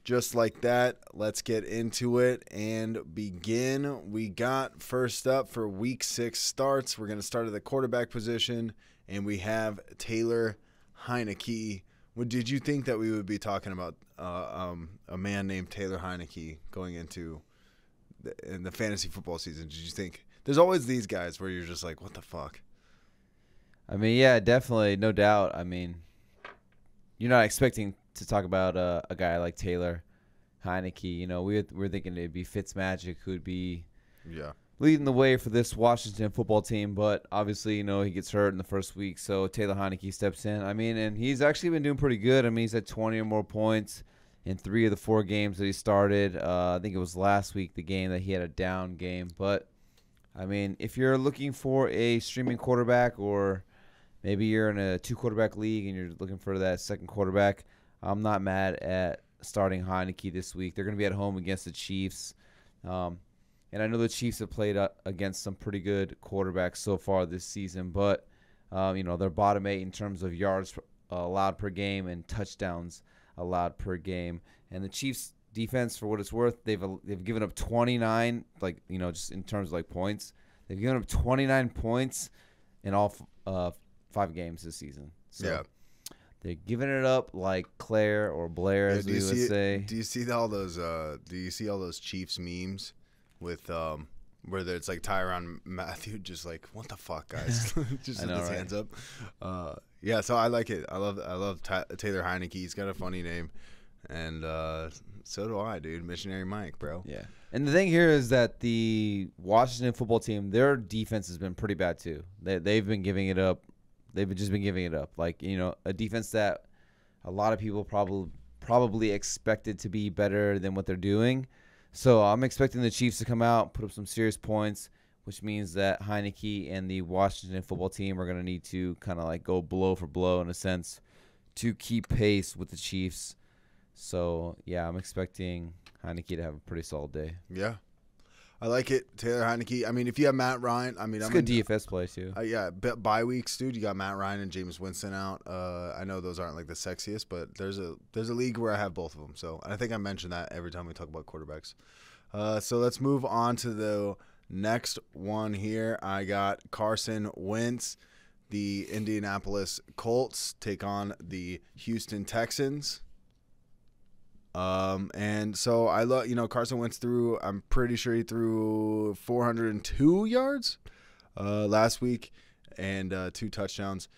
just like that, let's get into it and begin. We got first up for week 6 starts. We're going to start at the quarterback position, and we have Taylor Heinicke. Did you think that we would be talking about a man named Taylor Heinicke going into in the fantasy football season? Did you think? There's always these guys where you're just like, what the fuck? I mean, yeah, definitely, no doubt. I mean, you're not expecting to talk about a guy like Taylor Heinicke. You know, we're thinking it'd be Fitzmagic who'd be leading the way for this Washington football team, but obviously, you know, he gets hurt in the first week, so Taylor Heinicke steps in. I mean, and he's actually been doing pretty good. I mean, he's had 20 or more points in 3 of the 4 games that he started. I think it was last week, the game that he had a down game. But, I mean, if you're looking for a streaming quarterback, or maybe you're in a 2-quarterback league and you're looking for that second quarterback, I'm not mad at starting Heinicke this week. They're going to be at home against the Chiefs. And I know the Chiefs have played against some pretty good quarterbacks so far this season, but, you know, they're bottom 8 in terms of yards allowed per game and touchdowns allowed per game. And the Chiefs' defense, for what it's worth, they've given up 29, like, you know, just in terms of, like, points. They've given up 29 points in all 5 games this season. So yeah. They're giving it up like Claire or Blair, as we would say. Do you see all those? Do you see all those Chiefs memes with where it's like Tyrann Mathieu just like, what the fuck, guys? Just with his hands up. Yeah, so I like it. I love Taylor Heinicke. He's got a funny name, and so do I, dude. Missionary Mike, bro. Yeah. And the thing here is that the Washington football team, their defense has been pretty bad too. They've been giving it up. They've just been giving it up. Like, you know, a defense that a lot of people probably expected to be better than what they're doing. So I'm expecting the Chiefs to come out, put up some serious points, which means that Heinicke and the Washington football team are going to need to kind of like go blow for blow in a sense to keep pace with the Chiefs. So, yeah, I'm expecting Heinicke to have a pretty solid day. Yeah. I like it, Taylor Heinicke. I mean, if you have Matt Ryan, I mean, it's a good DFS play too. Yeah, bye weeks, dude. You got Matt Ryan and Jameis Winston out. I know those aren't like the sexiest, but there's a league where I have both of them. So I think I mentioned that every time we talk about quarterbacks. So let's move on to the next one here. I got Carson Wentz. The Indianapolis Colts take on the Houston Texans. And so I love, you know, Carson Wentz threw, I'm pretty sure he threw 402 yards last week and 2 touchdowns.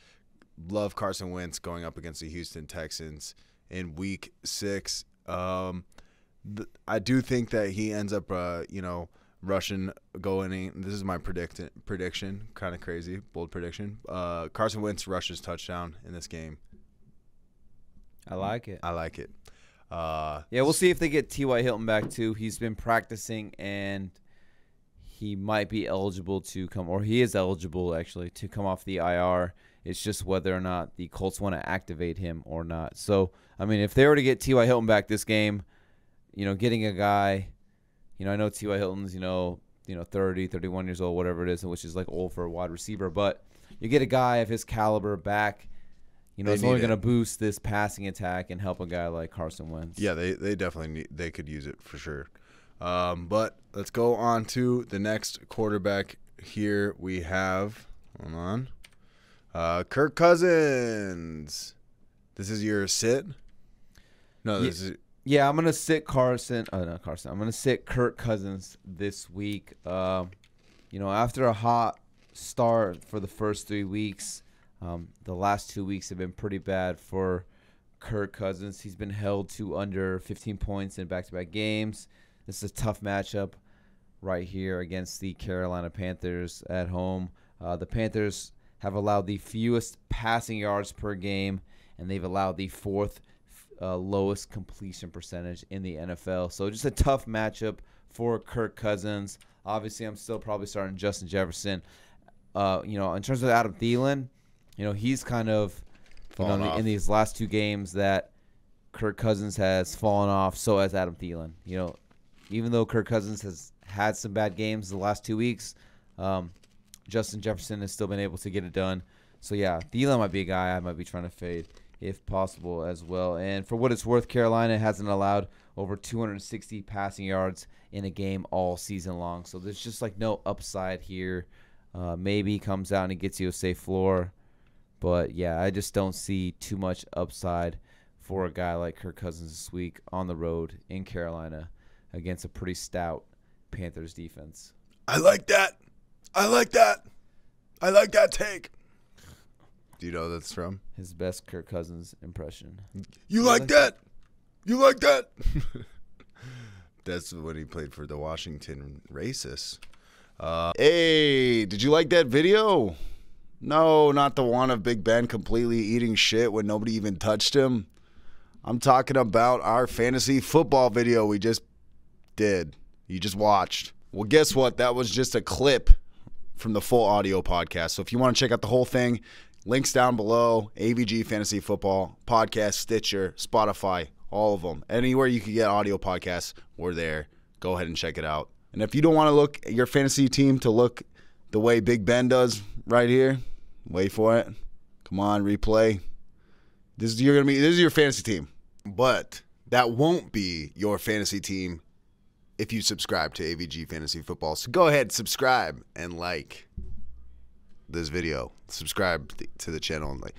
Love Carson Wentz going up against the Houston Texans in week 6. I do think that he ends up, you know, rushing going in. This is my prediction, kind of crazy, bold prediction. Carson Wentz rushes touchdown in this game. I like it. I like it. Yeah, we'll see if they get T.Y. Hilton back too. He's been practicing, and he might be eligible to come, or he is eligible actually to come off the IR. It's just whether or not the Colts want to activate him or not. So, I mean, if they were to get T.Y. Hilton back this game, you know, getting a guy, you know, I know T.Y. Hilton's, you know, 30, 31 years old, whatever it is, which is like old for a wide receiver, but you get a guy of his caliber back. You know, it's only going to boost this passing attack and help a guy like Carson Wentz. Yeah, they definitely they could use it for sure. But let's go on to the next quarterback here. We have, hold on, Kirk Cousins. This is your sit? No, this is. Yeah, I'm going to sit Carson. Oh, not Carson. I'm going to sit Kirk Cousins this week. You know, after a hot start for the first 3 weeks, the last 2 weeks have been pretty bad for Kirk Cousins. He's been held to under 15 points in back-to-back games. This is a tough matchup right here against the Carolina Panthers at home. The Panthers have allowed the fewest passing yards per game, and they've allowed the 4th lowest completion percentage in the NFL. So just a tough matchup for Kirk Cousins. Obviously, I'm still probably starting Justin Jefferson. You know, in terms of Adam Thielen, you know, he's kind of, you know, in these last 2 games that Kirk Cousins has fallen off, so has Adam Thielen. You know, even though Kirk Cousins has had some bad games the last 2 weeks, Justin Jefferson has still been able to get it done. So, yeah, Thielen might be a guy I might be trying to fade if possible as well. And for what it's worth, Carolina hasn't allowed over 260 passing yards in a game all season long. So there's just like no upside here. Maybe he comes out and he gets you a safe floor. But, yeah, I just don't see too much upside for a guy like Kirk Cousins this week on the road in Carolina against a pretty stout Panthers defense. I like that. I like that. I like that take. Do you know what that's from? His best Kirk Cousins impression. You like that? You like that? That's when he played for the Washington Racists. Hey, did you like that video? No, not the one of Big Ben completely eating shit when nobody even touched him. I'm talking about our fantasy football video we just did. You just watched. Well, guess what? That was just a clip from the full audio podcast. So if you want to check out the whole thing, links down below. AVG Fantasy Football Podcast, Stitcher, Spotify, all of them. Anywhere you can get audio podcasts, we're there. Go ahead and check it out. And if you don't want to look at your fantasy team to look the way Big Ben does right here, wait for it. Come on, replay. This is your fantasy team. But that won't be your fantasy team if you subscribe to AVG Fantasy Football. So go ahead, subscribe and like this video. Subscribe to the channel and like.